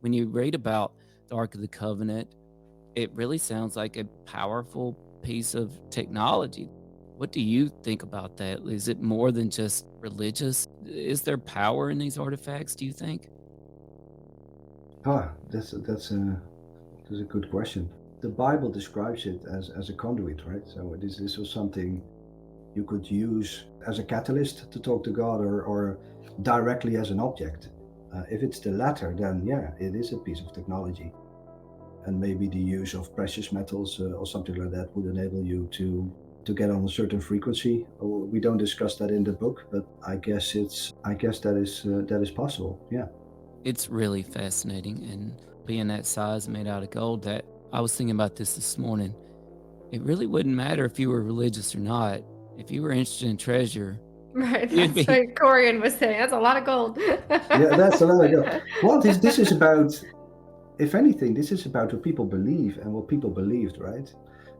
When you read about the Ark of the Covenant, it really sounds like a powerful piece of technology. What do you think about that? Is it more than just religious? Is there power in these artifacts, do you think? That's a good question. The Bible describes it as a conduit, right? So this was something you could use as a catalyst to talk to God, or directly as an object. If it's the latter, then yeah, it is a piece of technology. And maybe the use of precious metals or something like that would enable you to get on a certain frequency. We don't discuss that in the book, but I guess that is possible. Yeah. It's really fascinating. And being that size made out of gold, that I was thinking about this morning. It really wouldn't matter if you were religious or not. If you were interested in treasure, Right, you'd that's be. what Corjan was saying. That's a lot of gold. Yeah, that's a lot of gold. Well, this is about, if anything, this is about what people believe and what people believed, right?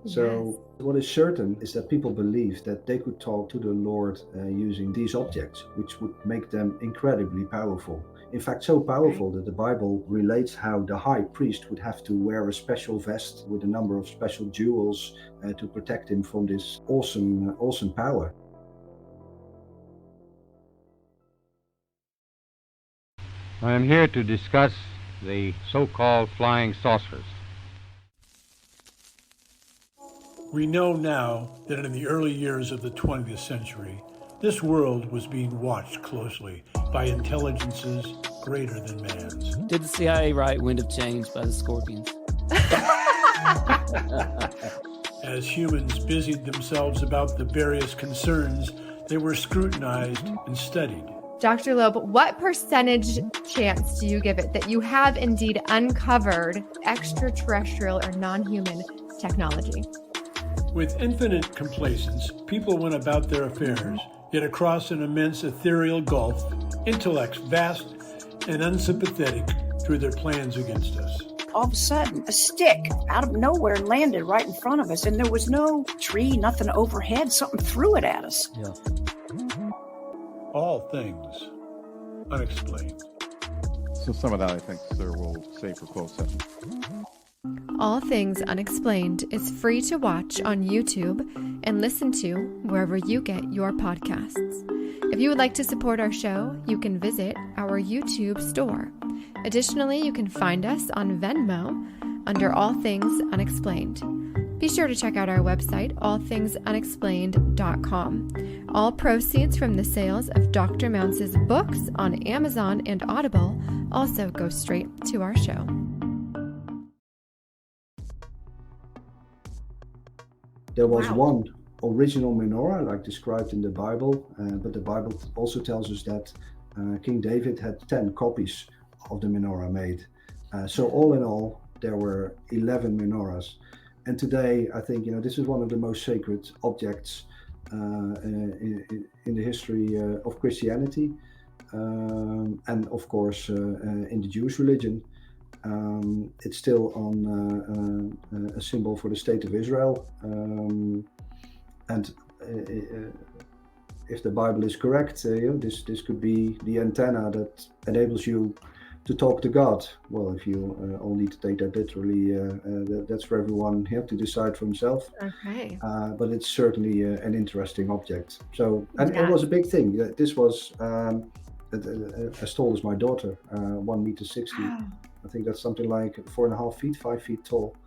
So what is certain is that people believed that they could talk to the Lord using these objects, which would make them incredibly powerful. In fact, so powerful that the Bible relates how the high priest would have to wear a special vest with a number of special jewels to protect him from this awesome power. I am here to discuss the so-called flying saucers. We know now that in the early years of the 20th century, this world was being watched closely by intelligences greater than man's. Did the CIA write Wind of Change by the Scorpions? As humans busied themselves about the various concerns, they were scrutinized and studied. Dr. Loeb, what percentage chance do you give it that you have indeed uncovered extraterrestrial or non-human technology? With infinite complacence, people went about their affairs, yet across an immense ethereal gulf, intellects vast and unsympathetic threw their plans against us. All of a sudden, a stick out of nowhere landed right in front of us, and there was no tree, nothing overhead. Something threw it at us. Yeah. All things unexplained. So some of that, I think, sir, we'll save for closed session. All Things Unexplained is free to watch on YouTube and listen to wherever you get your podcasts. If you would like to support our show, you can visit our YouTube store. Additionally, you can find us on Venmo under All Things Unexplained. Be sure to check out our website, allthingsunexplained.com. All proceeds from the sales of Dr. Mounce's books on Amazon and Audible also go straight to our show. There was one original menorah, like described in the Bible, but the Bible also tells us that King David had 10 copies of the menorah made. So all in all, there were 11 menorahs. And today, I think, this is one of the most sacred objects in the history of Christianity, and of course in the Jewish religion. It's still on a symbol for the state of Israel, and if the Bible is correct, this could be the antenna that enables you to talk to God. Well, if you all need to take that literally, that's for everyone here to decide for himself. Okay. But it's certainly an interesting object. So, and it was a big thing. This was as tall as my daughter, 1.60 meters. Wow. I think that's something like 4.5 feet, 5 feet tall,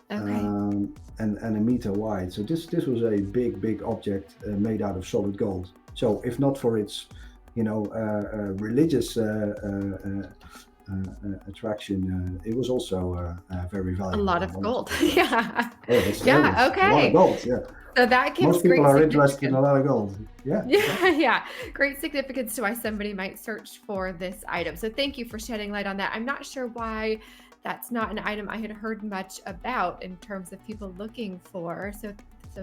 and a meter wide. So this was a big object made out of solid gold. So if not for its, religious attraction, it was also very valuable. A lot of gold. Yeah. Okay. A lot of gold. Yeah. So that gives most people great are interested in a lot of gold. Yeah. Great significance to why somebody might search for this item. So thank you for shedding light on that. I'm not sure why that's not an item I had heard much about in terms of people looking for. So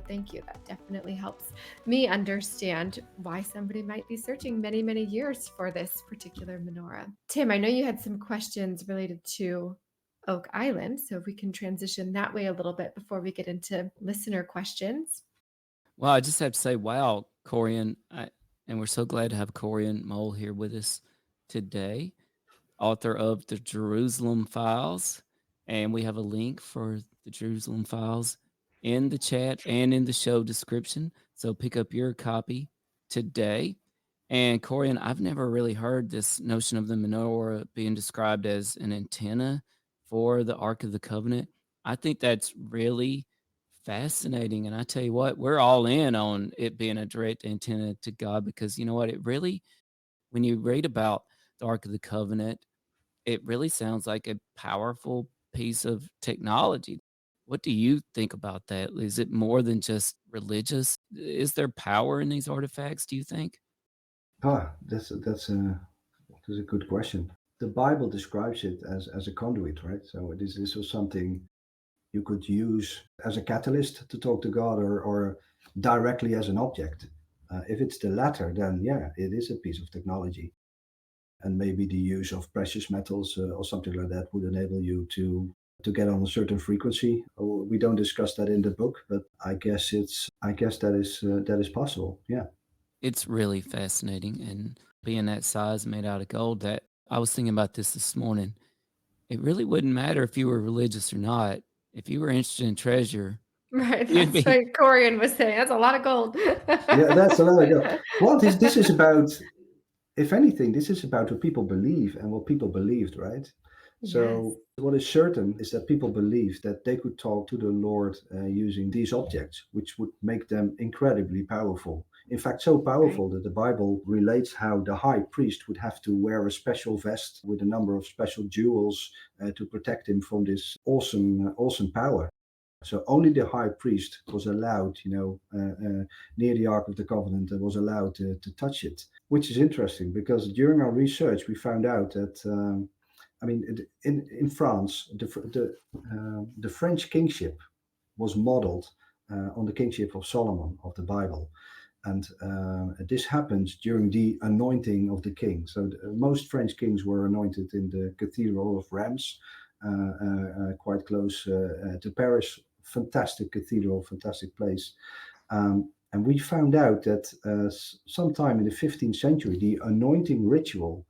thank you. That definitely helps me understand why somebody might be searching many years for this particular menorah. Tim, I know you had some questions related to Oak Island, so if we can transition that way a little bit before we get into listener questions. Well, I just have to say, wow, Corjan, and we're so glad to have Corjan Mol here with us today. author of the Jerusalem Files. And we have a link for the Jerusalem Files in the chat and in the show description. So pick up your copy today. And Corian, I've never really heard this notion of the menorah being described as an antenna for the Ark of the Covenant. I think that's really fascinating. And I tell you what, we're all in on it being a direct antenna to God, because you know what? It really, when you read about the Ark of the Covenant, it really sounds like a powerful piece of technology. What do you think about that? Is it more than just religious? Is there power in these artifacts, do you think? That's a good question. The Bible describes it as a conduit, right? So this was something you could use as a catalyst to talk to God, or directly as an object. If it's the latter, then yeah, it is a piece of technology. And maybe the use of precious metals or something like that would enable you to get on a certain frequency. We don't discuss that in the book, but I guess that is possible. Yeah. It's really fascinating. And being that size made out of gold, that I was thinking about this morning. It really wouldn't matter if you were religious or not. If you were interested in treasure, Right, you'd that's be. what Corian was saying. That's a lot of gold. Yeah, that's a lot of go. Well, this is about, if anything, this is about what people believe and what people believed, right? Yes. So what is certain is that people believed that they could talk to the Lord using these objects, which would make them incredibly powerful. In fact, so powerful that the Bible relates how the high priest would have to wear a special vest with a number of special jewels to protect him from this awesome power. So only the high priest was allowed, near the Ark of the Covenant, and was allowed to touch it, which is interesting because during our research we found out that, in France, the French kingship was modeled on the kingship of Solomon of the Bible. And this happens during the anointing of the king. So most French kings were anointed in the Cathedral of Reims, quite close to Paris. Fantastic cathedral, fantastic place. And we found out that sometime in the 15th century, the anointing ritual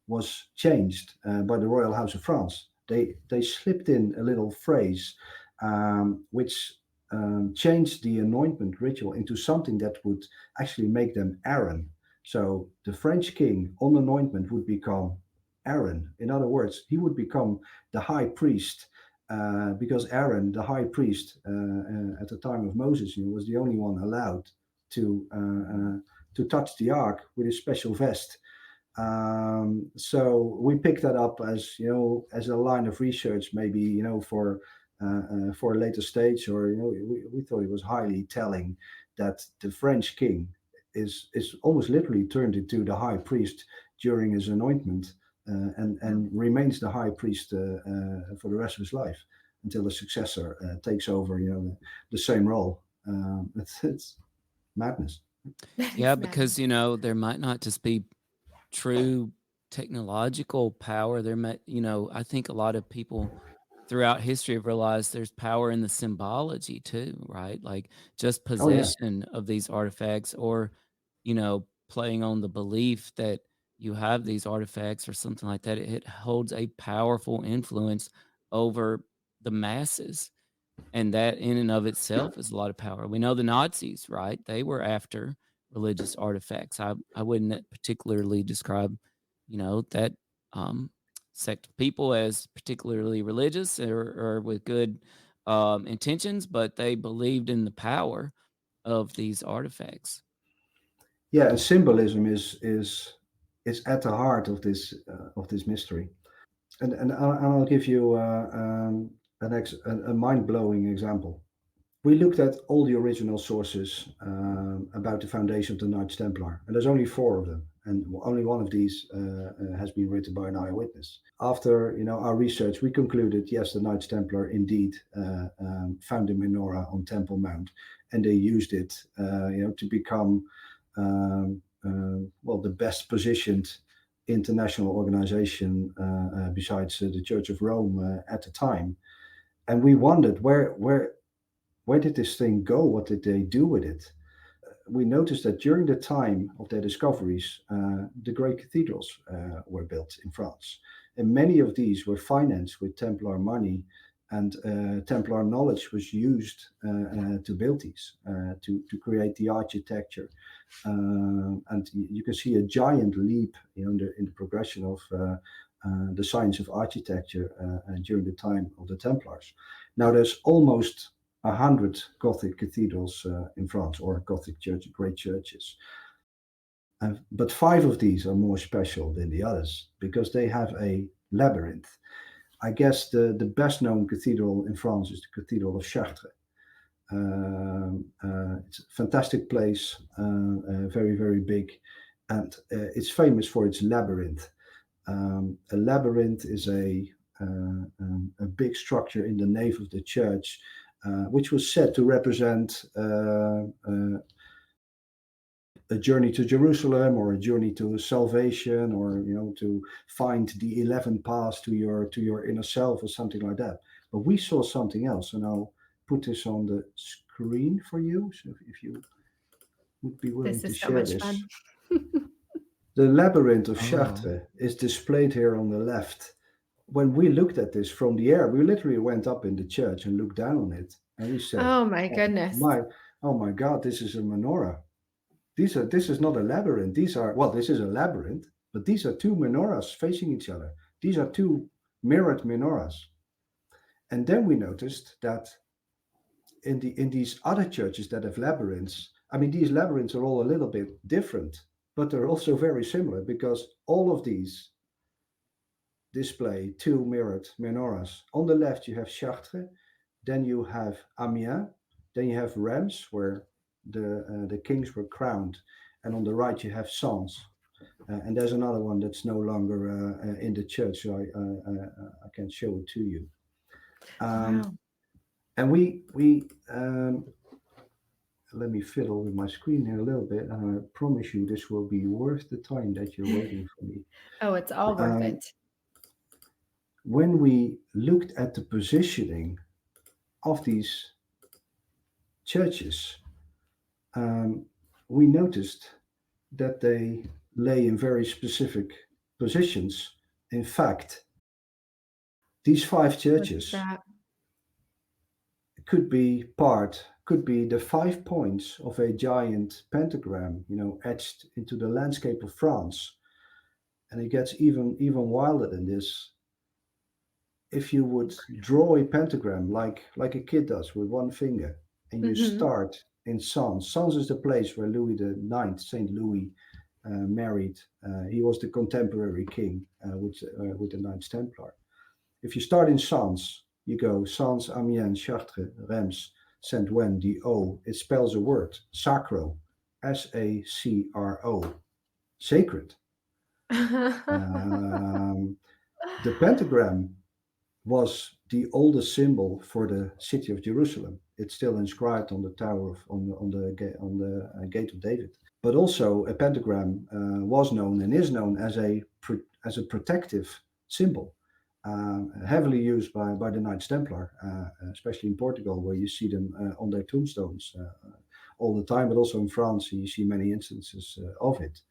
was changed by the Royal House of France. They slipped in a little phrase which changed the anointment ritual into something that would actually make them Aaron. So the French king on anointment would become Aaron. In other words, he would become the high priest because Aaron, the high priest at the time of Moses, was the only one allowed to touch the ark with a special vest. So we picked that up as a line of research, maybe for a later stage, or we thought it was highly telling that the French king is almost literally turned into the high priest during his anointment, and remains the high priest for the rest of his life until the successor takes over the same role. It's madness. Yeah, because there might not just be true technological power. There might, I think a lot of people throughout history have realized there's power in the symbology too, right? Like just Oh yeah. possession of these artifacts, or playing on the belief that you have these artifacts or something like that. It holds a powerful influence over the masses. And that in and of itself is a lot of power. We know the Nazis, right? They were after religious artifacts. I wouldn't particularly describe, that sect of people as particularly religious or with good intentions, but they believed in the power of these artifacts. Yeah, and symbolism is at the heart of this mystery. And I'll give you a mind-blowing example. We looked at all the original sources about the foundation of the Knights Templar, and there's only 4 of them, and only one of these has been written by an eyewitness. After our research, we concluded yes, the Knights Templar indeed found the menorah on Temple Mount, and they used it, to become the best positioned international organization besides the Church of Rome at the time. And we wondered where did this thing go? What did they do with it? we noticed that during the time of their discoveries, the great cathedrals were built in France. And many of these were financed with Templar money, and Templar knowledge was used to build these, to create the architecture. And you can see a giant leap in the progression of the science of architecture during the time of the Templars. Now there's almost 100 Gothic cathedrals in France, or Gothic great churches. But 5 of these are more special than the others because they have a labyrinth. I guess the best known cathedral in France is the Cathedral of Chartres. It's a fantastic place, very, very big, and it's famous for its labyrinth. A labyrinth is a big structure in the nave of the church, which was said to represent a journey to Jerusalem, or a journey to salvation, or to find the 11 paths to your inner self, or something like that. But we saw something else, and I'll put this on the screen for you. So if you would be willing to share this. Fun. The labyrinth of Chartres is displayed here on the left. When we looked at this from the air, we literally went up in the church and looked down on it, and we said, "Oh my goodness! Oh my God, this is a menorah. This is not a labyrinth. This is a labyrinth, but these are 2 menorahs facing each other. These are 2 mirrored menorahs." And then we noticed that in these other churches that have labyrinths, I mean, these labyrinths are all a little bit different, but they're also very similar, because all of these display 2 mirrored menorahs. On the left, you have Chartres, then you have Amiens, then you have Reims, where the kings were crowned, and on the right you have Sens, and there's another one that's no longer in the church, so I can show it to you. Wow. And we let me fiddle with my screen here a little bit, and I promise you this will be worth the time that you're waiting for me. Oh, it's all worth it. When we looked at the positioning of these churches, we noticed that they lay in very specific positions. In fact, these 5 churches could be the 5 points of a giant pentagram, etched into the landscape of France. And it gets even wilder than this. If you would draw a pentagram like a kid does with one finger, and you start in Sens. Sens is the place where Louis IX, Saint Louis, married. He was the contemporary king with the Knights Templar. If you start in Sens, you go Sens, Amiens, Chartres, Reims, Saint-Ouen. The O, it spells a word, sacro, S-A-C-R-O, sacred. The pentagram was the oldest symbol for the city of Jerusalem. It's still inscribed on the tower on the gate of David. But also a pentagram was known and is known as a protective symbol, heavily used by the Knights Templar, especially in Portugal, where you see them on their tombstones all the time. But also in France, you see many instances of it.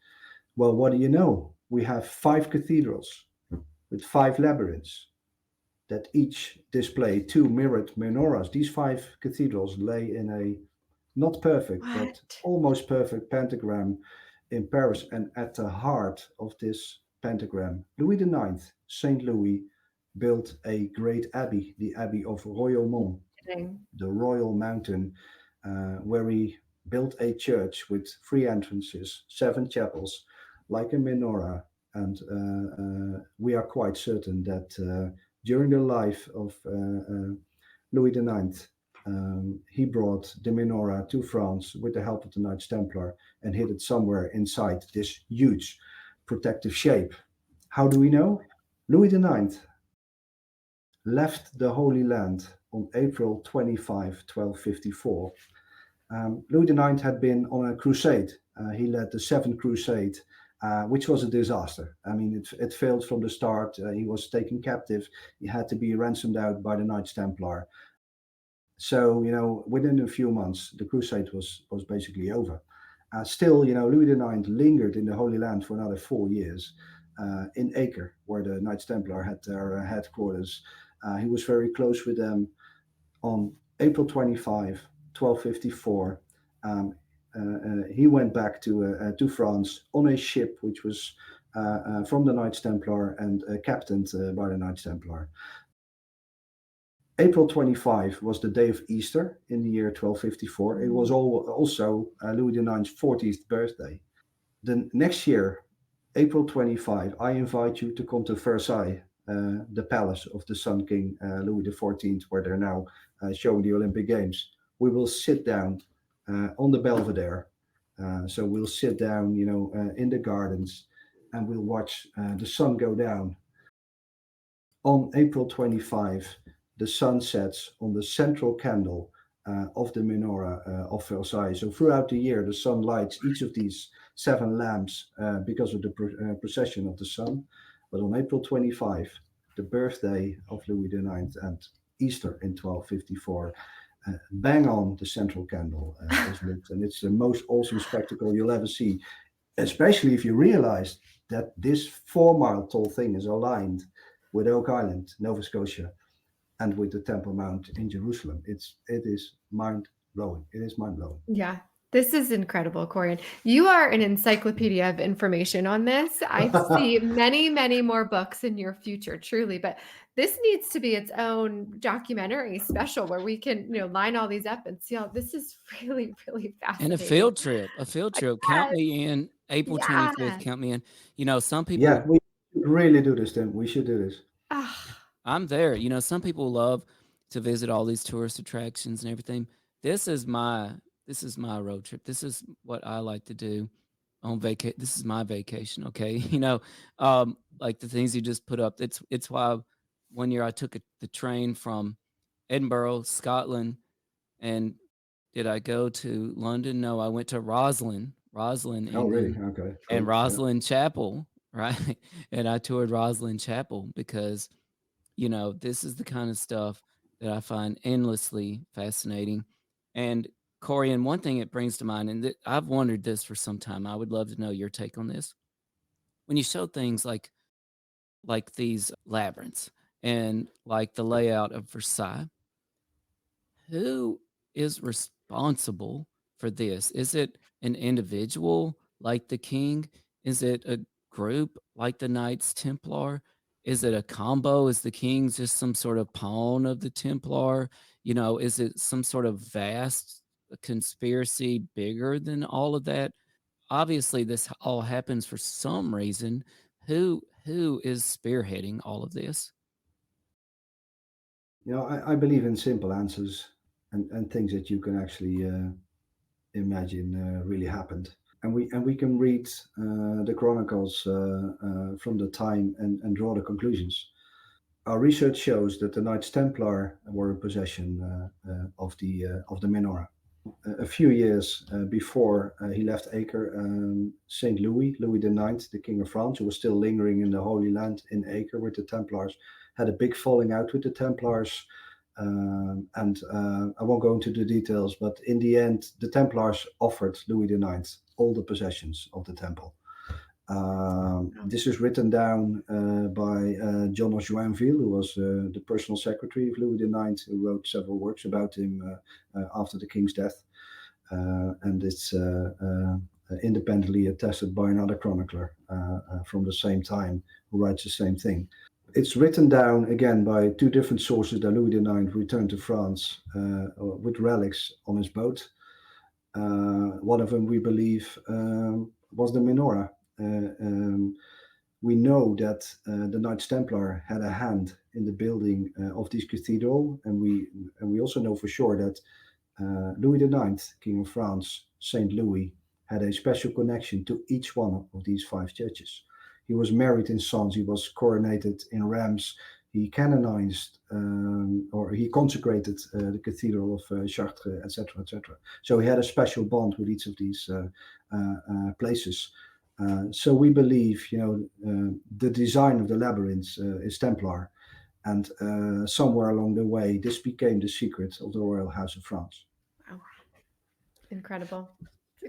Well, what do you know? We have 5 cathedrals with 5 labyrinths that each display 2 mirrored menorahs. These 5 cathedrals lay in a not perfect, but almost perfect pentagram in Paris. And at the heart of this pentagram, Louis IX, Saint Louis, built a great abbey, the Abbey of Royaumont, the Royal Mountain, where he built a church with 3 entrances, 7 chapels, like a menorah. And we are quite certain that during the life of Louis IX, he brought the menorah to France with the help of the Knights Templar and hid it somewhere inside this huge protective shape. How do we know? Louis IX left the Holy Land on April 25, 1254. Louis IX had been on a crusade. He led the 7th Crusade, which was a disaster. I mean, it failed from the start. He was taken captive. He had to be ransomed out by the Knights Templar. So, within a few months, the crusade was basically over. Still, Louis IX lingered in the Holy Land for another 4 years in Acre, where the Knights Templar had their headquarters. He was very close with them. On April 25, 1254, he went back to France on a ship which was from the Knights Templar and captained by the Knights Templar. April 25 was the day of Easter in the year 1254. It was also Louis IX's 40th birthday. The next year, April 25, I invite you to come to Versailles, the palace of the Sun King Louis XIV, where they're now showing the Olympic Games. We will sit down on the Belvedere. So we'll sit down, in the gardens, and we'll watch the sun go down. On April 25, the sun sets on the central candle of the menorah of Versailles. So throughout the year, the sun lights each of these 7 lamps because of the procession of the sun. But on April 25, the birthday of Louis IX and Easter in 1254, bang on, the central candle is lit. And it's the most awesome spectacle you'll ever see, especially if you realize that this 4-mile tall thing is aligned with Oak Island, Nova Scotia, and with the Temple Mount in Jerusalem. It is mind-blowing. It is mind-blowing. Yeah. This is incredible, Corjan. You are an encyclopedia of information on this. I see many, many more books in your future, truly. But this needs to be its own documentary special where we can, line all these up and see how this is really, really fascinating. And a field trip. Count me in. April 25th, count me in. Some people. Yeah, we should really do this, Tim. We should do this. I'm there. Some people love to visit all these tourist attractions and everything. This is my road trip. This is what I like to do on vacation. This is my vacation. Okay. Like the things you just put up. It's why one year I took the train from Edinburgh, Scotland, and did I go to London? No, I went to Roslyn, England. Oh, really? Okay. And Roslyn Chapel, right? And I toured Roslyn Chapel because, this is the kind of stuff that I find endlessly fascinating. And Corjan, one thing it brings to mind, and I've wondered this for some time. I would love to know your take on this. When you show things like these labyrinths and like the layout of Versailles, who is responsible for this? Is it an individual like the king? Is it a group like the Knights Templar? Is it a combo? Is the king just some sort of pawn of the Templar? Is it some sort of vast conspiracy bigger than all of that? Obviously, this all happens for some reason. Who is spearheading all of this? I believe in simple answers and things that you can actually imagine really happened. And we can read the chronicles from the time and draw the conclusions. Our research shows that the Knights Templar were in possession of the menorah. A few years before he left Acre, Saint Louis IX, the King of France, who was still lingering in the Holy Land in Acre with the Templars, had a big falling out with the Templars. And I won't go into the details, but in the end, the Templars offered Louis IX all the possessions of the temple. This is written down by John of Joinville, who was the personal secretary of Louis IX, who wrote several works about him after the king's death. And it's independently attested by another chronicler from the same time who writes the same thing. It's written down again by 2 different sources that Louis IX returned to France with relics on his boat. One of them, we believe, was the menorah. We know that the Knights Templar had a hand in the building of this cathedral, and we also know for sure that Louis IX, King of France, Saint Louis, had a special connection to each one of these 5 churches. He was married in Sens, he was coronated in Reims, he canonized or he consecrated the Cathedral of Chartres, etc., etc. So he had a special bond with each of these places. So we believe, the design of the labyrinths is Templar, and somewhere along the way, this became the secret of the Royal House of France. Wow, incredible.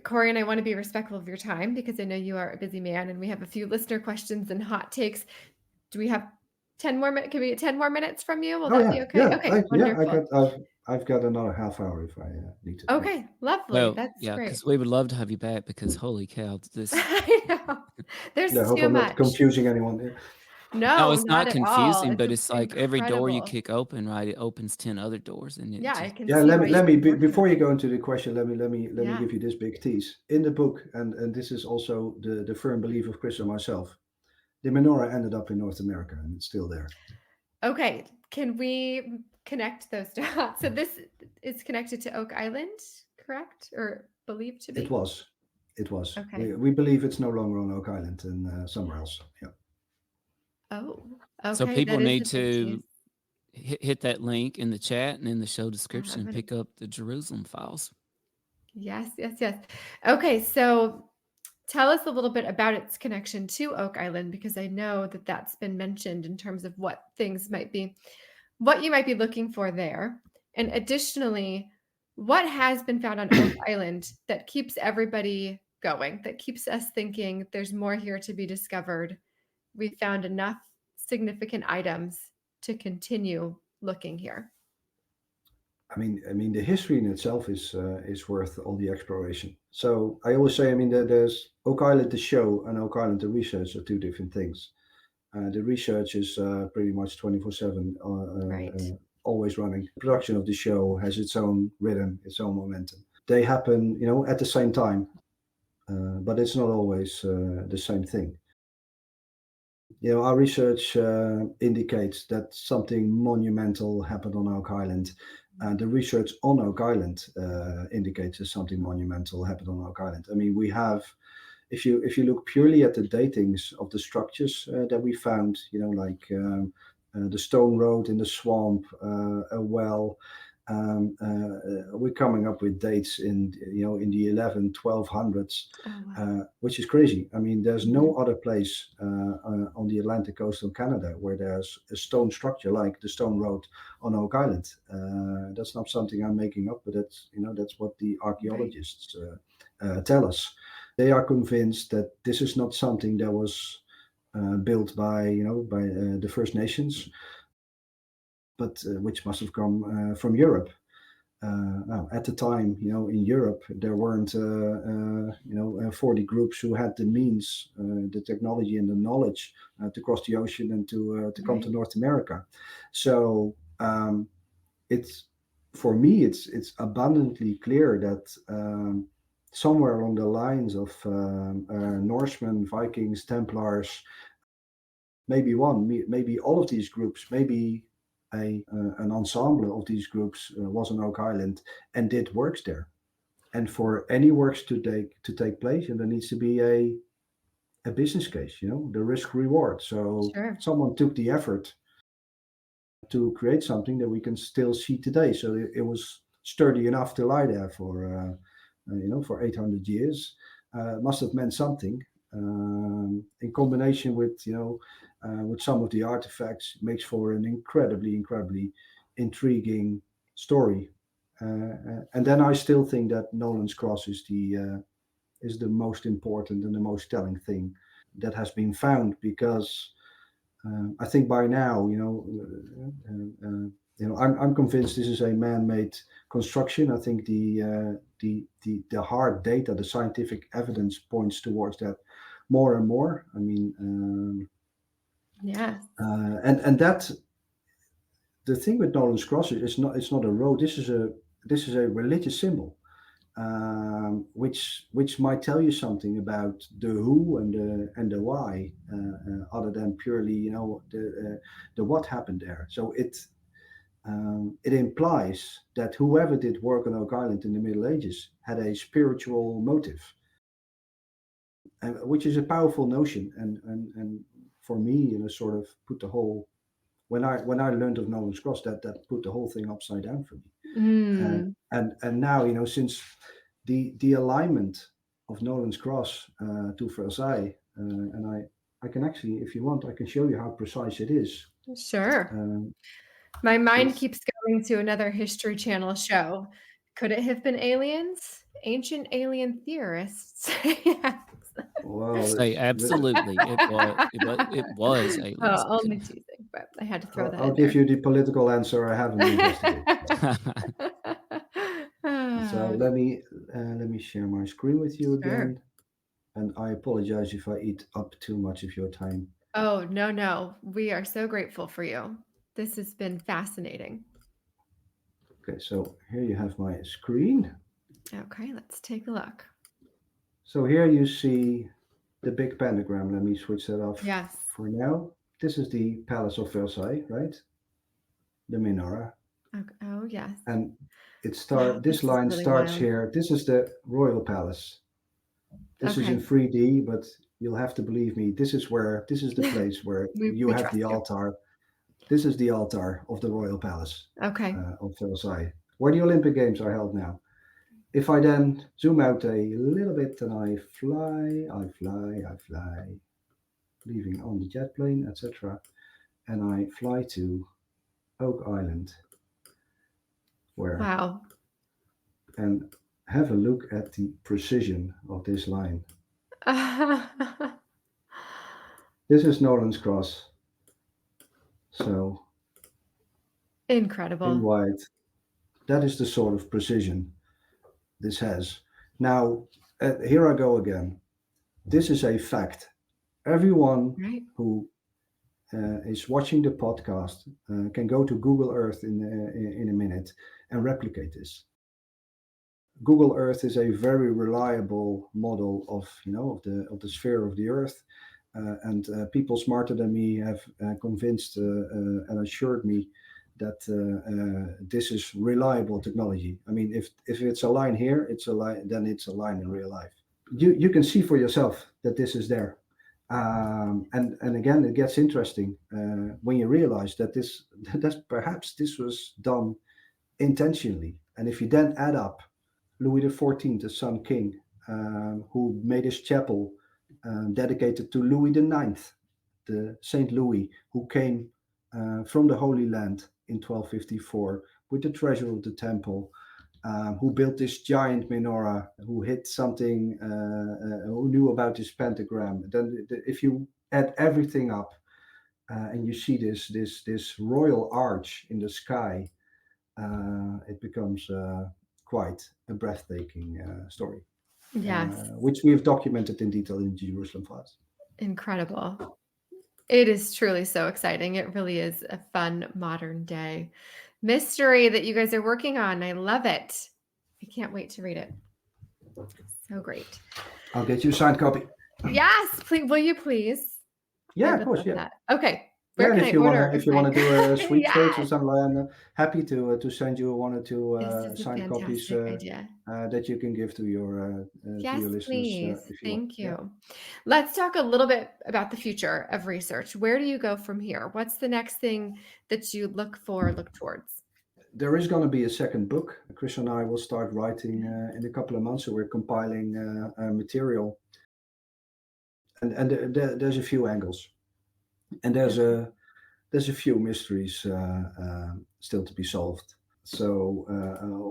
Corey, and I want to be respectful of your time because I know you are a busy man and we have a few listener questions and hot takes. Do we have 10 more minutes? Can we get 10 more minutes from you? Will Oh that yeah, be okay? yeah, Okay, wonderful. I've got another half hour if I need to. Yeah. Okay, lovely. Well, That's yeah, great. because we would love to have you back because holy cow, this I know. There's Yeah, I hope too I'm not much. confusing anyone here. no, No, it's not not at all. confusing, but it's like every door you incredible. kick open, right, it opens 10 other doors, and it Yeah, I just can Yeah, see why let me you've been working before on you it. go into the question, let me Yeah. give you this big tease. In the book, and this is also the firm belief of Chris and myself, the menorah ended up in North America and it's still there. Okay, can we connect those dots? So this is connected to Oak Island, correct? Or believed to be? It was. Okay. We believe it's no longer on Oak Island and somewhere else. Yeah. Oh, so okay. people That is need a big to tease. hit that link in the chat and in the show I'm description and gonna- pick up the Jerusalem files. Yes. Okay, so tell us a little bit about its connection to Oak Island because I know that that's been mentioned in terms of what things might be, what you might be looking for there. And additionally, what has been found on Oak Island that keeps everybody going, that keeps us thinking there's more here to be discovered. We found enough significant items to continue looking here. I mean, the history in itself is worth all the exploration. So I always say, I mean, there's Oak Island the show and Oak Island the research are two different things. The research is pretty much 24/7, Right. always running. The production of the show has its own rhythm, its own momentum. They happen, at the same time, but it's not always the same thing. Our research indicates that something monumental happened on Oak Island. The research on Oak Island indicates that something monumental happened on Oak Island. I mean, we have, if you look purely at the datings of the structures that we found, like the stone road in the swamp, a well, we're coming up with dates in the 1200s, Oh, wow. which is crazy. I mean, there's no other place on the Atlantic coast of Canada where there's a stone structure like the stone road on Oak Island. That's not something I'm making up, but that's what the archaeologists tell us. They are convinced that this is not something that was built by the First Nations, but which must have come from Europe. Now, at the time, in Europe, there weren't 40 groups who had the means, the technology, and the knowledge to cross the ocean and to come to North America. So it's for me, it's abundantly clear that somewhere along the lines of Norsemen, Vikings, Templars, maybe all of these groups, maybe an ensemble of these groups was on Oak Island and did works there. And for any works to take place, there needs to be a business case, the risk reward. So someone took the effort to create something that we can still see today. So it was sturdy enough to lie there for 800 years. Must have meant something. In combination with some of the artifacts, makes for an incredibly intriguing story. And then I still think that Nolan's Cross is the most important and the most telling thing that has been found, because I think by now, I'm convinced this is a man-made construction. I think the hard data, the scientific evidence points towards that more and more. I mean, and that the thing with Nolan's Cross is it's not a road. This is a religious symbol, which might tell you something about the who and the why, other than purely the what happened there. So it implies that whoever did work on Oak Island in the Middle Ages had a spiritual motive, which is a powerful notion. And for me, sort of put the whole, when I learned of Nolan's Cross, that put the whole thing upside down for me. And now, since the alignment of Nolan's Cross to Versailles, and I can actually, if you want, I can show you how precise it is. Sure. My mind keeps going to another History Channel show. Could it have been aliens? ancient alien theorists. Yes. Well, Say absolutely. It was aliens. Oh, only teasing, but I had to throw that I'll in give there. you the political answer. I haven't investigated. So let me share my screen with you Sure. again, and I apologize if I eat up too much of your time. Oh, no. We are so grateful for you. This has been fascinating. Okay, so here you have my screen. Okay, let's take a look. So here you see the big pentagram. Let me switch that off Yes. for now. This is the Palace of Versailles, right? The menorah. Okay. Oh, yes. And Wow, this this is line really starts wild. here. This is the royal palace. This is in Okay. 3D, but you'll have to believe me. This is the place where you We have trust the you. altar. This is the altar of the royal palace Okay. of Versailles, where the Olympic Games are held now. If I then zoom out a little bit and I fly, leaving on the jet plane, etc., and I fly to Oak Island, Wow. and have a look at the precision of this line. This is Nolan's Cross, so in Incredible. white. That is the sort of precision this has. Now, here I go again. This is a fact. Everyone Right. who is watching the podcast can go to Google Earth in a minute and replicate this. Google Earth is a very reliable model of of the sphere of the Earth, and people smarter than me have convinced and assured me that this is reliable technology. I mean, if it's a line here, it's a line, then it's a line in real life. You can see for yourself that this is there. And again, it gets interesting when you realize that perhaps this was done intentionally. And if you then add up Louis XIV, the Sun King, who made his chapel dedicated to Louis IX, the Saint Louis, who came from the Holy Land in 1254 with the treasure of the temple, who built this giant menorah, who hit something, who knew about this pentagram. Then, if you add everything up, and you see this royal arch in the sky, it becomes quite a breathtaking story, Yes. which we have documented in detail in Jerusalem Files. Incredible. It is truly so exciting. It really is a fun modern day mystery that you guys are working on. I love it. I can't wait to read it. So great. I'll get you a signed copy. Yes, please. Will you please? Yeah, I of would course. love Yeah. that. Okay. Yeah, Where and can if I you order? want to do a sweepstakes or Yes. something like that, I'm happy to send you one or two This is a signed copies fantastic idea. that you can give to your Yes, listeners please. if you want. Thank Yeah. you. Let's talk a little bit about the future of research. Where do you go from here? What's the next thing that you look towards? There is going to be a second book. Chris and I will start writing in a couple of months, so we're compiling material, and there's a few angles, and there's a few mysteries still to be solved. So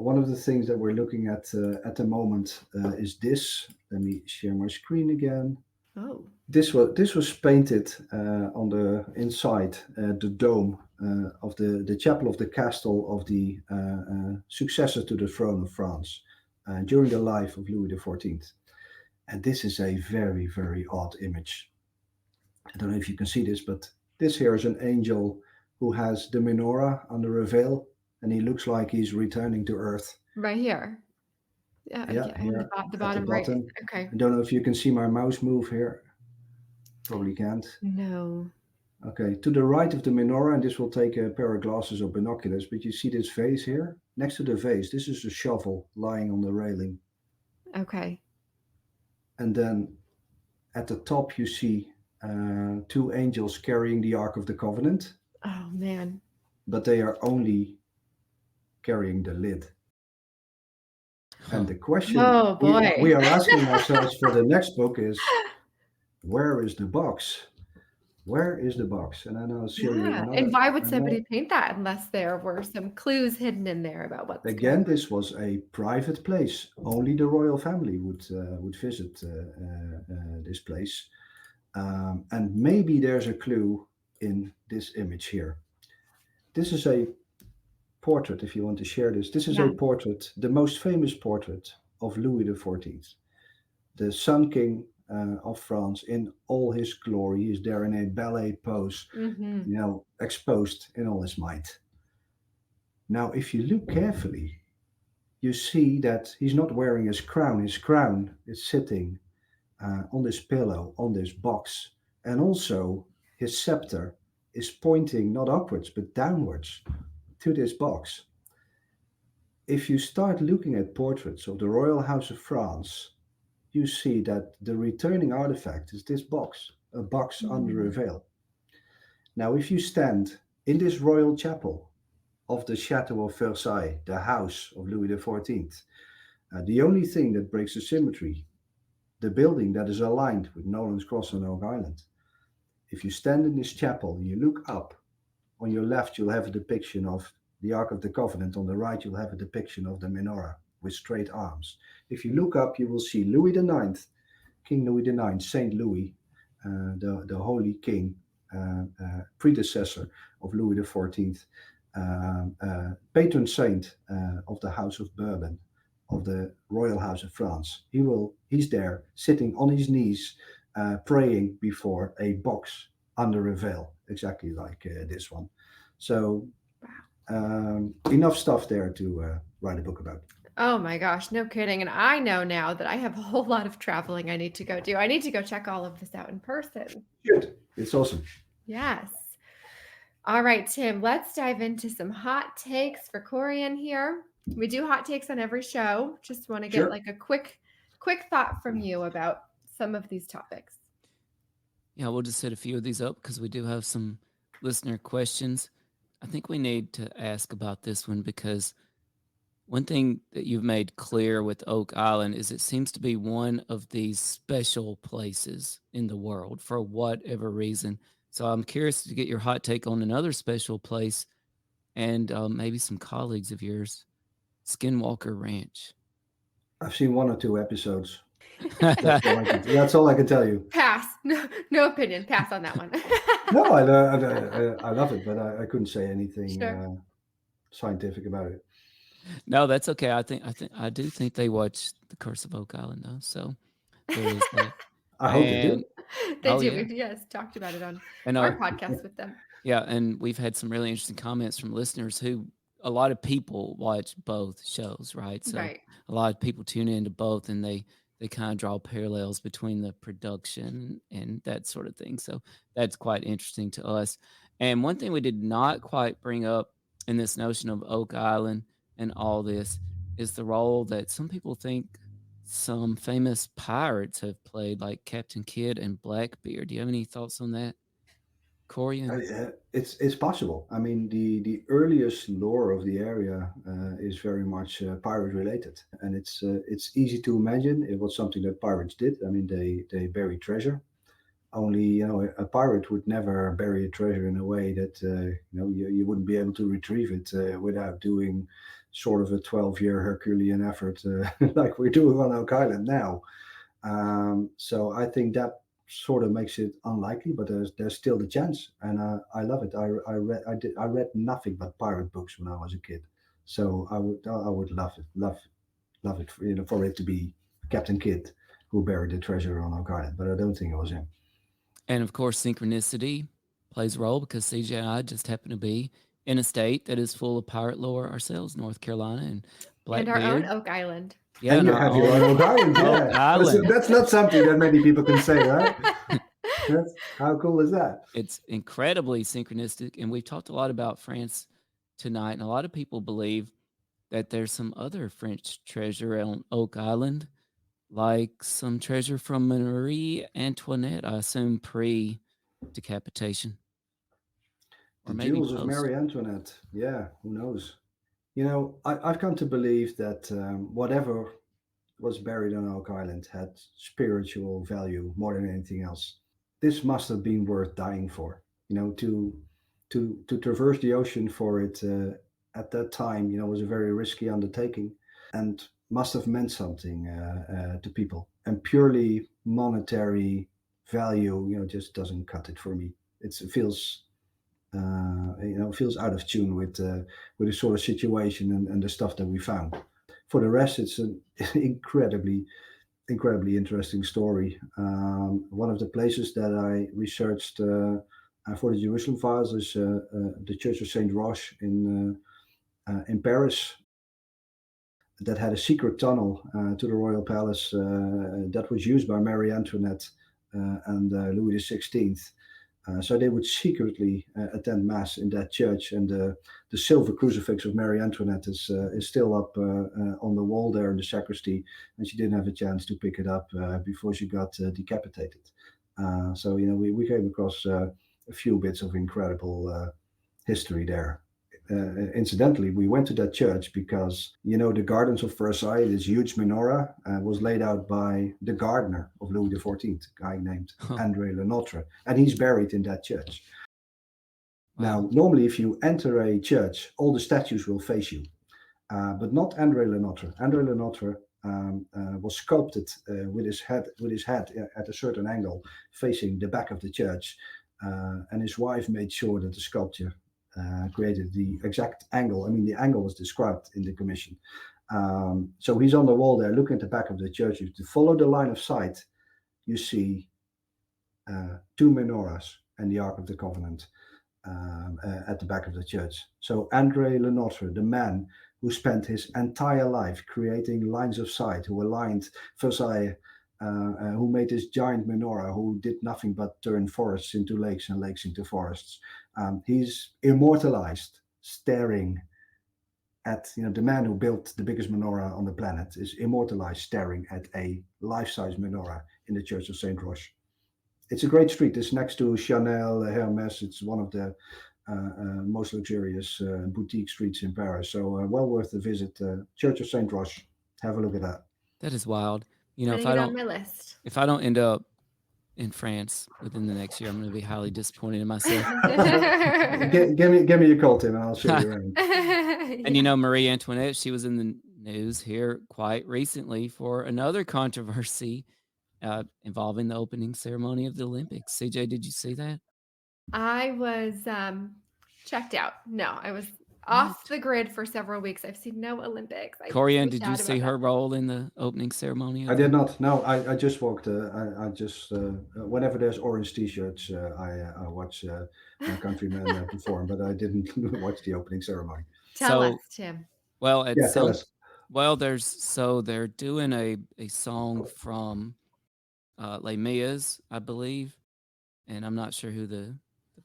one of the things that we're looking at the moment is this. Let me share my screen again. Oh. This was painted on the inside the dome of the chapel of the castle of the successor to the throne of France during the life of Louis XIV. And this is a very, very odd image. I don't know if you can see this, but this here is an angel who has the menorah under a veil, and he looks like he's returning to Earth. Right here. Yeah, here at the bottom right. Okay. I don't know if you can see my mouse move here. Probably can't. No. Okay, to the right of the menorah, and this will take a pair of glasses or binoculars, but you see this vase here? Next to the vase, this is a shovel lying on the railing. Okay. And then at the top, you see two angels carrying the Ark of the Covenant. Oh, man. But they are only carrying the lid. And the question we are asking ourselves for the next book is, where is the box? Where is the box? And then I'll show you Yeah. And why would another. somebody paint that unless there were some clues hidden in there about what's going Again, on? this was a private place. Only the royal family would visit this place. And maybe there's a clue in this image here. This is a portrait, if you want to share this. This is a Yeah. portrait, the most famous portrait of Louis XIV, the Sun King of France in all his glory. He's there in a ballet pose, Mm-hmm. exposed in all his might. Now, if you look carefully, you see that he's not wearing his crown. His crown is sitting on this pillow, on this box. And also, his scepter is pointing not upwards, but downwards to this box. If you start looking at portraits of the Royal House of France, you see that the returning artifact is this box, a box under a veil. Now, if you stand in this royal chapel of the Chateau of Versailles, the house of Louis XIV, the only thing that breaks the symmetry, the building that is aligned with Nolan's Cross on Oak Island. If you stand in this chapel and you look up, on your left you'll have a depiction of the Ark of the Covenant, on the right you'll have a depiction of the menorah with straight arms. If you look up, you will see Louis IX, King Louis IX, Saint Louis, the Holy King, predecessor of Louis XIV, patron saint of the House of Bourbon, of the Royal House of France. He's there sitting on his knees, praying before a box under a veil, exactly like this one. So enough stuff there to write a book about. Oh my gosh, no kidding. And I know now that I have a whole lot of traveling I need to go do. I need to go check all of this out in person. Good. It's awesome. Yes. All right, Tim, let's dive into some hot takes for Corjan here. We do hot takes on every show. Just want to get Sure. like a quick thought from you about some of these topics. Yeah, we'll just set a few of these up because we do have some listener questions. I think we need to ask about this one because one thing that you've made clear with Oak Island is it seems to be one of these special places in the world for whatever reason. So I'm curious to get your hot take on another special place and maybe some colleagues of yours, Skinwalker Ranch. I've seen one or two episodes. That's all I can tell you. Pass. No opinion. Pass on that one. No, I love it, but I couldn't say anything Sure. scientific about it. No, that's okay. I do think they watched The Curse of Oak Island though, so there is that. I hope they do. They Oh, do. yeah. We've talked about it on And our podcast with them. yeah, and we've had some really interesting comments from listeners who a lot of people watch both shows, right? So Right. a lot of people tune into both and they kind of draw parallels between the production and that sort of thing. So that's quite interesting to us. And one thing we did not quite bring up in this notion of Oak Island and all this is the role that some people think some famous pirates have played, like Captain Kidd and Blackbeard. Do you have any thoughts on that, Corjan? It's possible. I mean, the earliest lore of the area is very much pirate related, and it's easy to imagine it was something that pirates did. I mean, they bury treasure. Only a pirate would never bury a treasure in a way that you wouldn't be able to retrieve it without doing sort of a 12-year Herculean effort like we're doing on Oak Island now. So I think that sort of makes it unlikely, but there's still the chance, and I love it. I read nothing but pirate books when I was a kid, so I would love it for it to be Captain Kidd who buried the treasure on Oak Island, but I don't think it was him. And of course, synchronicity plays a role because CJ and I just happen to be in a state that is full of pirate lore ourselves, North Carolina and Blackbeard. And our own Oak Island. Yeah, and you have your own Oak Island. Oak Island. That's not something that many people can say, right? How cool is that? It's incredibly synchronistic, and we've talked a lot about France tonight, and a lot of people believe that there's some other French treasure on Oak Island, like some treasure from Marie Antoinette, I assume pre-decapitation. The jewels of Marie Antoinette. Yeah, who knows? I've come to believe that whatever was buried on Oak Island had spiritual value more than anything else. this must have been worth dying for. To traverse the ocean for it at that time, was a very risky undertaking, and must have meant something to people. And purely monetary value, just doesn't cut it for me. It feels feels out of tune with the sort of situation and the stuff that we found. For the rest, it's an incredibly interesting story. One of the places that I researched for the Jerusalem files is the Church of Saint Roch in Paris, that had a secret tunnel to the royal palace that was used by Marie Antoinette and Louis XVI. So they would secretly attend mass in that church, and the silver crucifix of Marie Antoinette is still up on the wall there in the sacristy, and she didn't have a chance to pick it up before she got decapitated. So we came across a few bits of incredible history there. Incidentally, we went to that church because the gardens of Versailles, this huge menorah, was laid out by the gardener of Louis XIV, a guy named André Le Notre, and he's buried in that church. Wow. Now, normally, if you enter a church, all the statues will face you, but not André Le Notre. André Le Notre was sculpted with his head at a certain angle, facing the back of the church, and his wife made sure that the sculpture created the exact angle. I mean, the angle was described in the commission. So he's on the wall there, looking at the back of the church. If you follow the line of sight, you see two menorahs and the Ark of the Covenant at the back of the church. So André Le Notre, the man who spent his entire life creating lines of sight, who aligned Versailles, who made this giant menorah, who did nothing but turn forests into lakes and lakes into forests. He's immortalized, staring at, the man who built the biggest menorah on the planet is immortalized, staring at a life-size menorah in the Church of Saint Roch. It's a great street. It's next to Chanel, Hermes. It's one of the most luxurious boutique streets in Paris. So well worth the visit. Church of Saint Roch. Have a look at that. That is wild. Putting it on my list. If I don't end up in France within the next year, I'm going to be highly disappointed in myself. Give me a call, Tim, and I'll show you around. And Marie Antoinette, she was in the news here quite recently for another controversy involving the opening ceremony of the Olympics. CJ, did you see that? I was checked out. No, I was off the grid for several weeks. I've seen no Olympics. Corian, did you see her role in the opening ceremony? I did not. No, I just walked. I just whenever there's orange T-shirts, I watch my countrymen perform, but I didn't watch the opening ceremony. Tell us, Tim. Well, tell us. Well, they're doing a song from Les Mis, I believe, and I'm not sure who the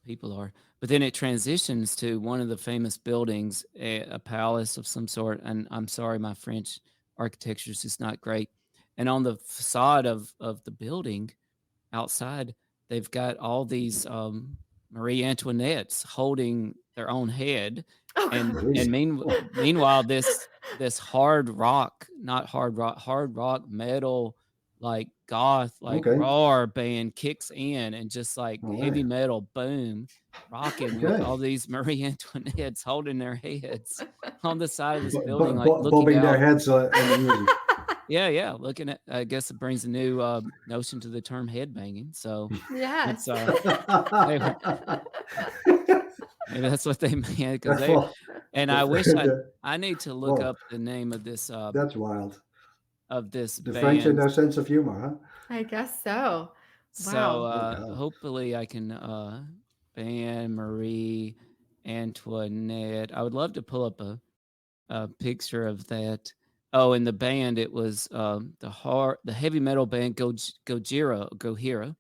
people are. But then it transitions to one of the famous buildings, a palace of some sort. And I'm sorry, my French architecture is just not great. And on the facade of the building outside, they've got all these Marie Antoinettes holding their own head. And meanwhile, this hard rock metal, like goth, like roar band kicks in, and just like heavy metal boom, rocking with all these Marie Antoinettes holding their heads on the side of this building, like bobbing their heads on the music. Yeah. Looking at, I guess it brings a new notion to the term headbanging. So yes, maybe that's what they meant. I wish I need to look up the name of this. That's wild. Of this the band. French and their sense of humor, huh? I guess so. So hopefully I can band Marie Antoinette. I would love to pull up a picture of that. Oh, in the band it was the heavy metal band Gojira.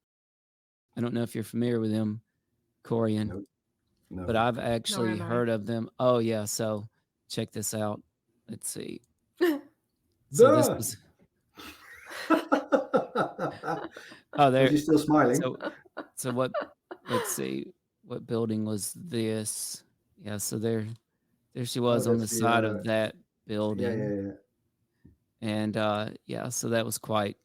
I don't know if you're familiar with them, Corian. No. But I've actually heard of them. Oh yeah, so check this out. Let's see. So this was. Oh, there. She's still smiling. So what? Let's see. What building was this? Yeah. So there she was on the side of that building. Yeah. And so that was quite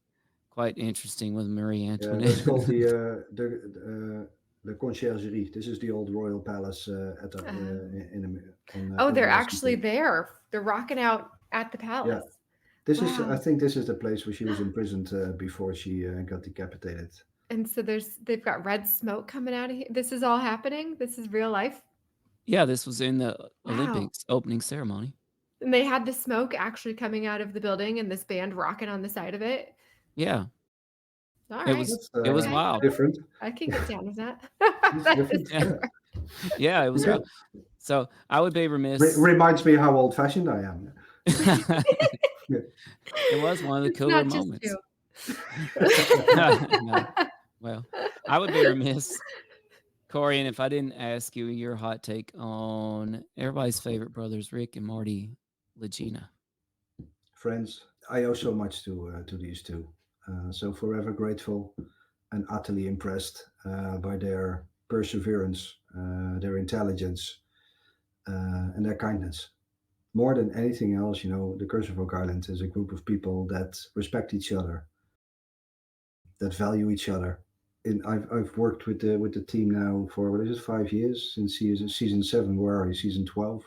quite interesting with Marie Yeah, Antoinette. that's called the conciergerie. This is the old royal palace at the, Oh, they're Copenhagen actually Street. there. They're rocking out at the Yeah, palace. this is. Wow. I think this is the place where she was imprisoned before she got decapitated. And so they've got red smoke coming out of here. This is all happening. This is real life. Yeah, this was in the Wow. Olympics opening ceremony. And they had the smoke actually coming out of the building and this band rocking on the side of it. Yeah, All it right. was That's it was Okay. wild. different. I can get down with that. It's That different. is Yeah. different. Yeah, it was Yeah. wild. So I would be remiss. Reminds me how old-fashioned I am. It was one of the It's cooler not just moments. you. No. Well, I would be remiss, Corey, and if I didn't ask you your hot take on everybody's favorite brothers, Rick and Marty Legina. Friends, I owe so much to these two. So forever grateful and utterly impressed by their perseverance, their intelligence, and their kindness. More than anything else, the Curse of Oak Island is a group of people that respect each other, that value each other. And I've worked with the team now for, what is it, 5 years, since season 7. Where are you? Season 12.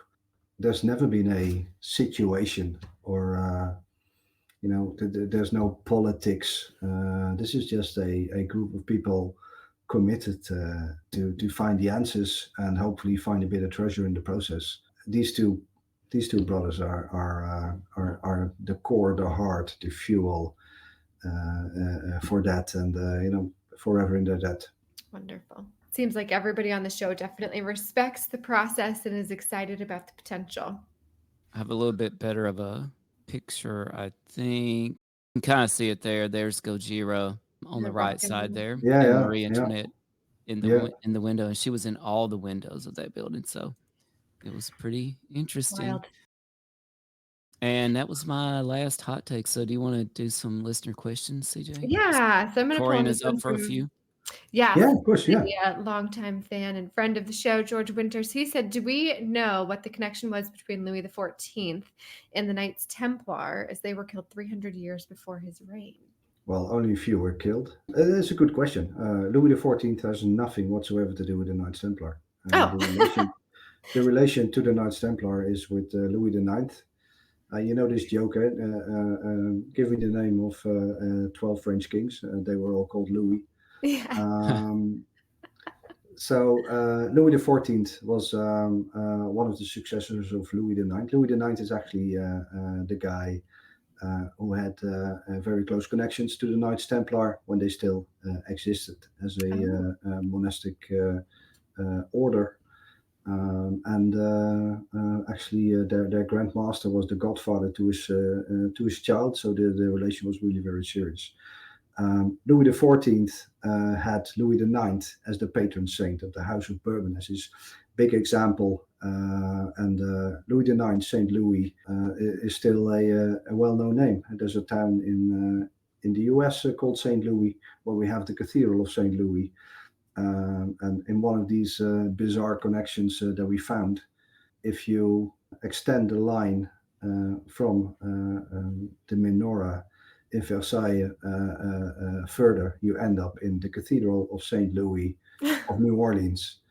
There's never been a situation or there's no politics. This is just a group of people committed to find the answers and hopefully find a bit of treasure in the process. These two brothers are the core, the heart, the fuel for that, and forever in their debt. Wonderful. Seems like everybody on the show definitely respects the process and is excited about the potential. I have a little bit better of a picture, I think. You can kind of see it there. There's Gojira on They're the right rocking side on there, Yeah, and yeah, Marie yeah, Antoinette in the yeah. in the window, and she was in all the windows of that building. So it was pretty interesting. Wild. And that was my last hot take. So do you want to do some listener questions, CJ? Yeah. So I'm going to pull Corian this is up one for a from few. Yes, Yeah, of course, yeah. the longtime fan and friend of the show, George Winters. He said, do we know what the connection was between Louis XIV and the Knights Templar, as they were killed 300 years before his reign? Well, only a few were killed. That's a good question. Louis XIV has nothing whatsoever to do with the Knights Templar. Oh. The relation to the Knights Templar is with Louis IX. You know this joke, give me the name of 12 French kings. They were all called Louis. Yeah. So Louis XIV was one of the successors of Louis IX. Louis IX is actually the guy who had very close connections to the Knights Templar when they still existed as a monastic order. Actually, their grandmaster was the godfather to his child, so the relation was really very serious. Louis XIV had Louis IX as the patron saint of the House of Bourbon as his big example, and Louis IX, Saint Louis, is still a well-known name. And there's a town in the US called Saint Louis, where we have the Cathedral of Saint Louis. And in one of these bizarre connections that we found, if you extend the line from the menorah in Versailles further, you end up in the Cathedral of Saint Louis of New Orleans,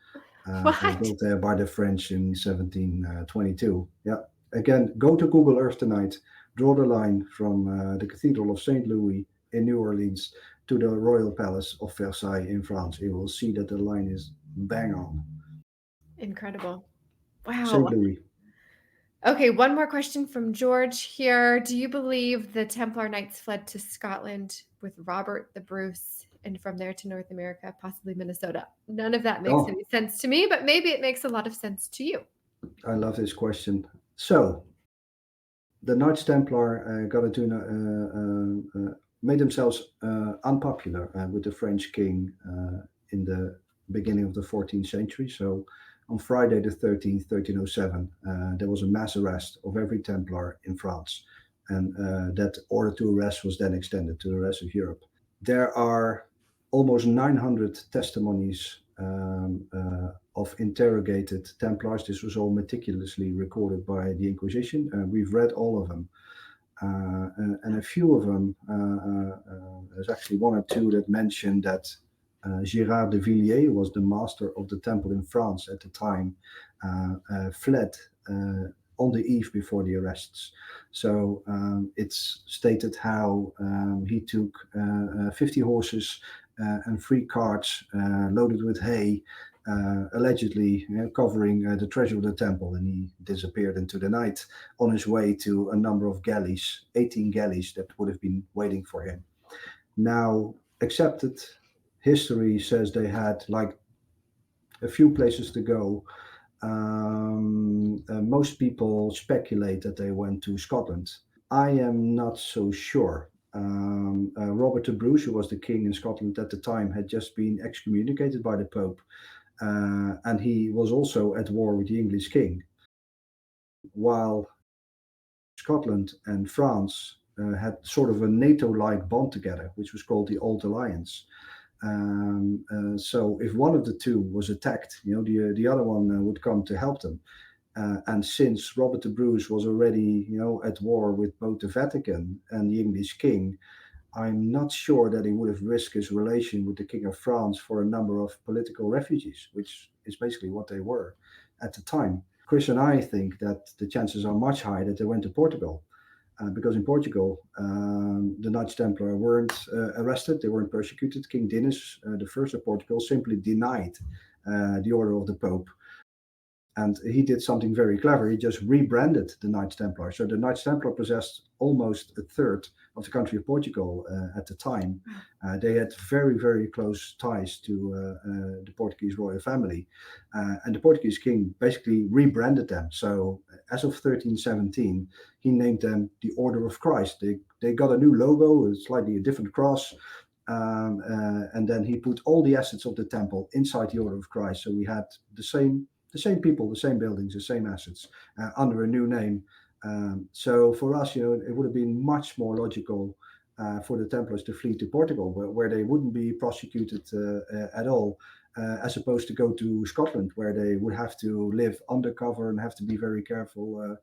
built there by the French in 1722. Yeah, again, go to Google Earth tonight, draw the line from the Cathedral of Saint Louis in New Orleans to the Royal Palace of Versailles in France. You will see that the line is bang on. Incredible. Wow. Saint Louis. Okay, one more question from George here. Do you believe the Templar Knights fled to Scotland with Robert the Bruce and from there to North America, possibly Minnesota? None of that makes any sense to me, but maybe it makes a lot of sense to you. I love this question. So, the Knights Templar made themselves unpopular with the French king in the beginning of the 14th century. So, on Friday the 13th, 1307, there was a mass arrest of every Templar in France. And that order to arrest was then extended to the rest of Europe. There are almost 900 testimonies of interrogated Templars. This was all meticulously recorded by the Inquisition. We've read all of them. And a few of them, there's actually one or two that mention that Gérard de Villiers, who was the master of the temple in France at the time, fled on the eve before the arrests. So it's stated how he took 50 horses and 3 carts loaded with hay, allegedly covering the treasure of the temple, and he disappeared into the night on his way to a number of galleys, 18 galleys that would have been waiting for him. Now, accepted history says they had like a few places to go. Most people speculate that they went to Scotland. I am not so sure. Robert de Bruce, who was the king in Scotland at the time, had just been excommunicated by the Pope, and he was also at war with the English king. While Scotland and France had sort of a NATO-like bond together, which was called the Old Alliance. So if one of the two was attacked, the other one would come to help them. And since Robert de Bruce was already, at war with both the Vatican and the English king, I'm not sure that he would have risked his relation with the King of France for a number of political refugees, which is basically what they were at the time. Chris and I think that the chances are much higher that they went to Portugal. Because in Portugal, the Knights Templar weren't arrested, they weren't persecuted. King Dinis, the first of Portugal, simply denied the order of the Pope. And he did something very clever. He just rebranded the Knights Templar. So the Knights Templar possessed almost a third of the country of Portugal at the time. They had very, very close ties to the Portuguese royal family. And the Portuguese king basically rebranded them. So as of 1317, he named them the Order of Christ. They got a new logo, slightly a different cross. And then he put all the assets of the temple inside the Order of Christ. So we had the same people, the same buildings, the same assets under a new name. So for us, it would have been much more logical for the Templars to flee to Portugal, where they wouldn't be prosecuted at all, as opposed to go to Scotland, where they would have to live undercover and have to be very careful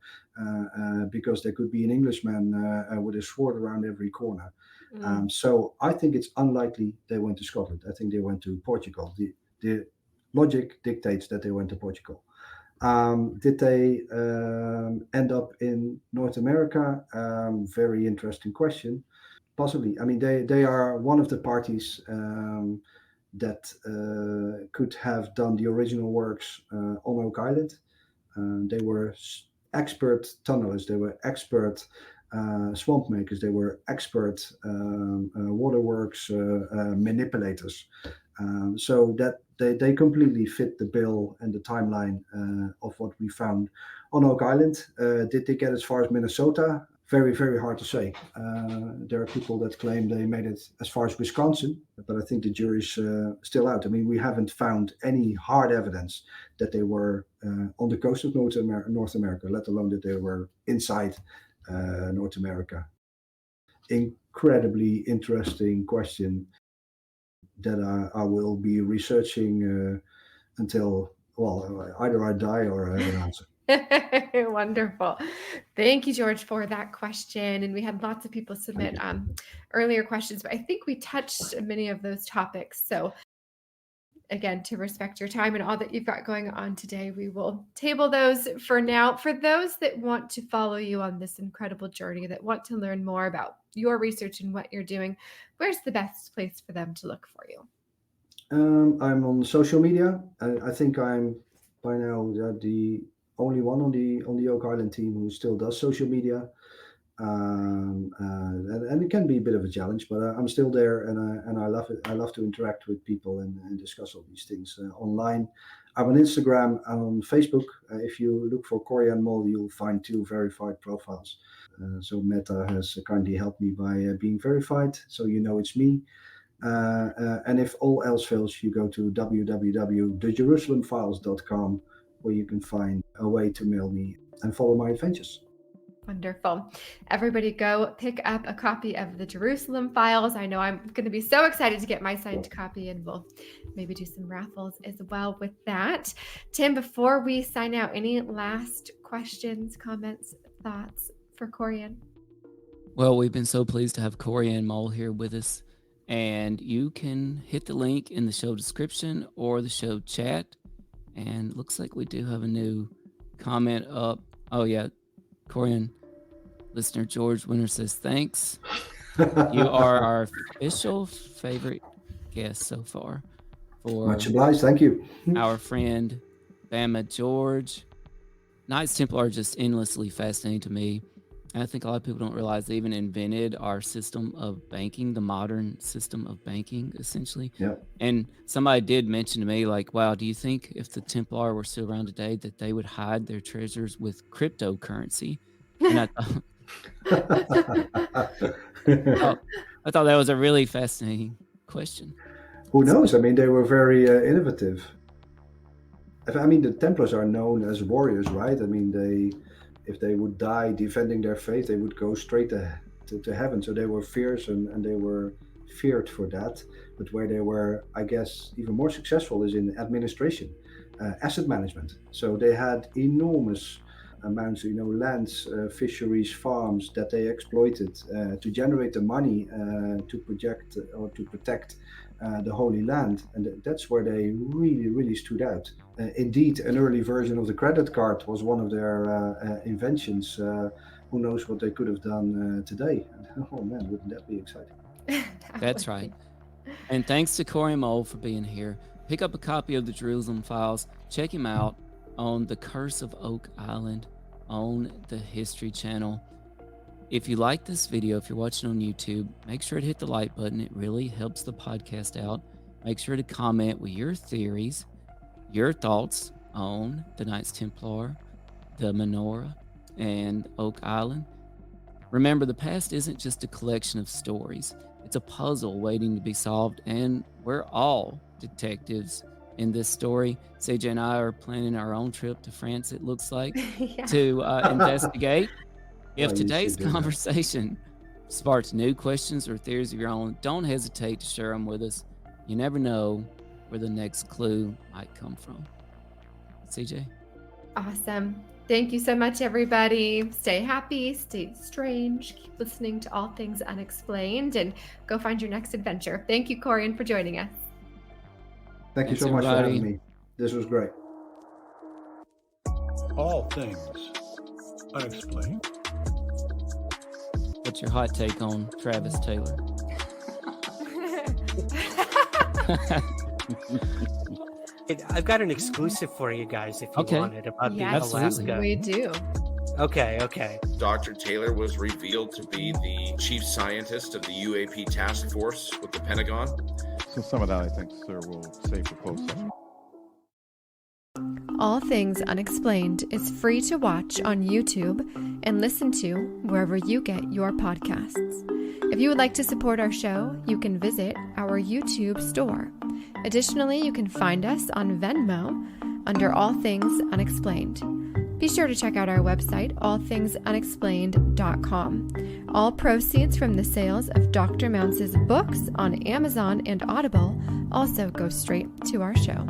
because there could be an Englishman with a sword around every corner. So I think it's unlikely they went to Scotland. I think they went to Portugal. The logic dictates that they went to Portugal. Did they end up in North America? Very interesting question. Possibly. I mean, they are one of the parties that could have done the original works on Oak Island. They were expert tunnelers. They were expert swamp makers. They were expert waterworks manipulators. So that they completely fit the bill and the timeline of what we found on Oak Island. Did they get as far as Minnesota? Very, very hard to say. There are people that claim they made it as far as Wisconsin, but I think the jury's still out. I mean, we haven't found any hard evidence that they were on the coast of North America, let alone that they were inside North America. Incredibly interesting question that I will be researching until, either I die or I have an answer. Wonderful. Thank you, George, for that question. And we had lots of people submit earlier questions, but I think we touched many of those topics. So again, to respect your time and all that you've got going on today, we will table those for now. For those that want to follow you on this incredible journey, that want to learn more about your research and what you're doing, where's the best place for them to look for you? I'm on social media. I think I'm by now the only one on the Oak Island team who still does social media. And it can be a bit of a challenge, but I'm still there, and I love it. I love to interact with people and discuss all these things online. I'm on Instagram. I'm on Facebook. If you look for Corjan Mol, you'll find 2 verified profiles. So Meta has kindly helped me by being verified, so it's me. And if all else fails, you go to www.thejerusalemfiles.com, where you can find a way to mail me and follow my adventures. Wonderful. Everybody go pick up a copy of the Jerusalem Files. I know I'm going to be so excited to get my signed copy, and we'll maybe do some raffles as well with that. Tim, before we sign out, any last questions, comments, thoughts for Corjan? Well, we've been so pleased to have Corjan Mol here with us. And you can hit the link in the show description or the show chat. And looks like we do have a new comment up. Oh, yeah. Corjan, listener George Winter says, thanks. You are our official favorite guest so far. For Much obliged. Thank you. our friend Bama George. Knights Templar are just endlessly fascinating to me. And I think a lot of people don't realize they even invented our system of banking, the modern system of banking, essentially. Yeah. And somebody did mention to me, like, wow, do you think if the Templar were still around today that they would hide their treasures with cryptocurrency? And I thought that was a really fascinating question. Who knows? I mean, they were very innovative. I mean, the Templars are known as warriors, right? I mean, if they would die defending their faith, they would go straight to heaven. So they were fierce and they were feared for that. But where they were, I guess, even more successful is in administration, asset management. So they had enormous amounts, lands, fisheries, farms that they exploited to generate the money to project or to protect the Holy Land. And that's where they really, really stood out. Indeed, an early version of the credit card was one of their inventions. Who knows what they could have done today? Oh man, wouldn't that be exciting? That's right. And thanks to Corjan Mol for being here. Pick up a copy of the Jerusalem Files. Check him out on The Curse of Oak Island on the History Channel. If you like this video, if you're watching on YouTube, make sure to hit the like button. It really helps the podcast out. Make sure to comment with your theories, your thoughts on the Knights Templar, the Menorah, and Oak Island. Remember, the past isn't just a collection of stories. It's a puzzle waiting to be solved, and we're all detectives in this story. CJ and I are planning our own trip to France, it looks like, to investigate. If today's conversation sparks new questions or theories of your own, don't hesitate to share them with us. You never know where the next clue might come from. CJ? Awesome. Thank you so much, everybody. Stay happy, stay strange, keep listening to All Things Unexplained, and go find your next adventure. Thank you, Corjan, for joining us. Thank you so much for having me. This was great. All Things Unexplained. What's your hot take on Travis Taylor? I've got an exclusive for you guys if you want it about the Alaska. We do. Okay. Dr. Taylor was revealed to be the chief scientist of the UAP task force with the Pentagon. So some of that, I think, sir, we'll save for closed session. All Things Unexplained is free to watch on YouTube and listen to wherever you get your podcasts. If you would like to support our show, you can visit our YouTube store. Additionally, you can find us on Venmo under All Things Unexplained. Be sure to check out our website, allthingsunexplained.com. All proceeds from the sales of Dr. Mounce's books on Amazon and Audible also go straight to our show.